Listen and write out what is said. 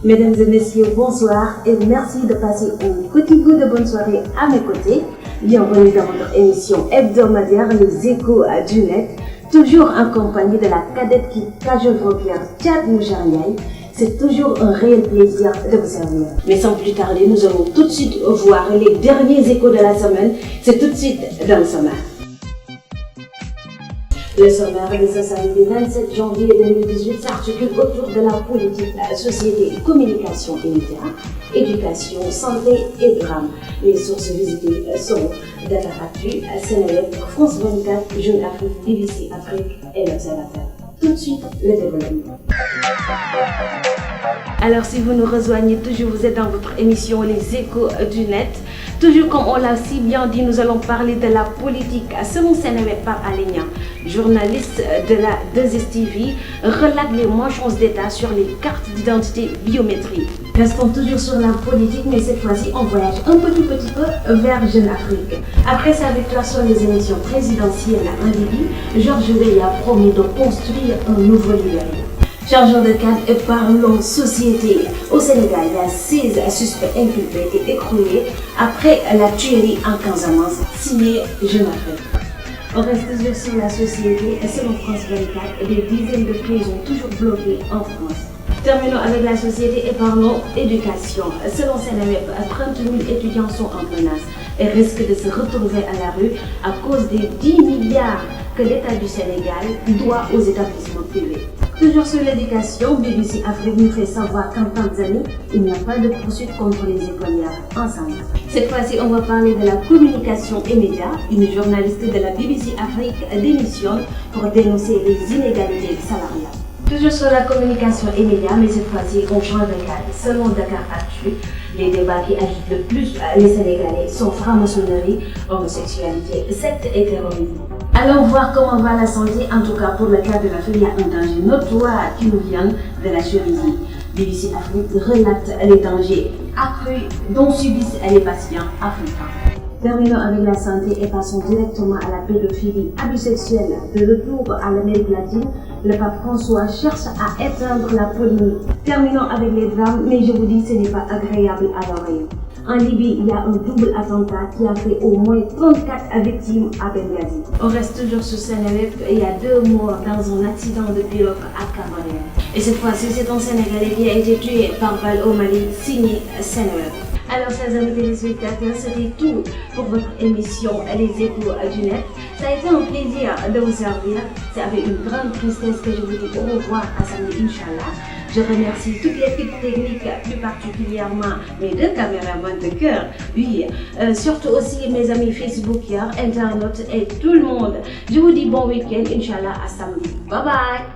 Mesdames et messieurs, bonsoir et merci de passer un petit goût de bonne soirée à mes côtés. Bienvenue dans votre émission hebdomadaire Les Échos du Net, toujours en compagnie de la cadette qui cajole vos cœurs, Thiat Moujarniaï. C'est toujours un réel plaisir de vous servir. Mais sans plus tarder, nous allons tout de suite voir les derniers échos de la semaine. C'est tout de suite dans le sommaire. Le sommaire de ce samedi 27 janvier 2018 s'articule autour de la politique, la société, communication et médias, éducation, santé et drame. Les sources visitées sont Dakaractu, Seneweb, France 24, Jeune Afrique, BBC Afrique et l'Observateur. Tout de suite, le développement. Alors si vous nous rejoignez toujours, vous êtes dans votre émission Les Échos du Net. Toujours comme on l'a si bien dit, nous allons parler de la politique. Selon Seneweb par Alenia, journaliste de la 2STV, relate les mensonges d'État sur les cartes d'identité biométriques. Restons toujours sur la politique, mais cette fois-ci, on voyage un petit peu vers Jeune Afrique. Après sa victoire sur les élections présidentielles en Libye, Georges Weah a promis de construire un nouveau Libérie. Changeons de cadre et parlons société. Au Sénégal, il y a 16 suspects inculpés et écroués après la tuerie en Casamance, signé Jeune Afrique. On reste toujours sur la société et selon France 24, des dizaines de prisons toujours bloquées en France. Terminons avec la société et parlons éducation. Selon Seneweb, 30 000 étudiants sont en menace et risquent de se retrouver à la rue à cause des 10 milliards que l'État du Sénégal doit aux établissements privés. Toujours sur l'éducation, BBC Afrique nous fait savoir qu'en Tanzanie, il n'y a pas de poursuite contre les écolières ensemble. Cette fois-ci, on va parler de la communication et médias. Une journaliste de la BBC Afrique démissionne pour dénoncer les inégalités salariales. Toujours sur la communication et médias, mais cette fois-ci, on change de cadre. Selon Dakaractu, les débats qui agitent le plus les Sénégalais sont franc-maçonnerie, homosexualité, secte et terrorisme. Allons voir comment va la santé, en tout cas pour le cas de la fille, il y a un danger notoire qui nous vient de la chirurgie. BBC Afrique relate les dangers accrus dont subissent les patients africains. Terminons avec la santé et passons directement à la pédophilie, abus sexuels. De retour à l'Amérique latine, le pape François cherche à éteindre la polémique. Terminons avec les drames, mais je vous dis ce n'est pas agréable à l'oreille. En Libye, il y a un double attentat qui a fait au moins 34 victimes à Benghazi. On reste toujours sur Seneweb et il y a 2 morts dans un accident de pirogue à Cameroun. Et cette fois-ci, c'est un Sénégalais qui a été tué par balle au Mali, signé Seneweb. Alors, chers amis téléspectateurs, c'était tout pour votre émission Les Échos du Net. Ça a été un plaisir de vous servir. C'est avec une grande tristesse que je vous dis au revoir à samedi, Inch'Allah. Je remercie toute l'équipe technique, plus particulièrement mes 2 caméramans de cœur. Oui, surtout aussi mes amis Facebookers, internautes et tout le monde. Je vous dis bon week-end, Inch'Allah, à samedi. Bye bye.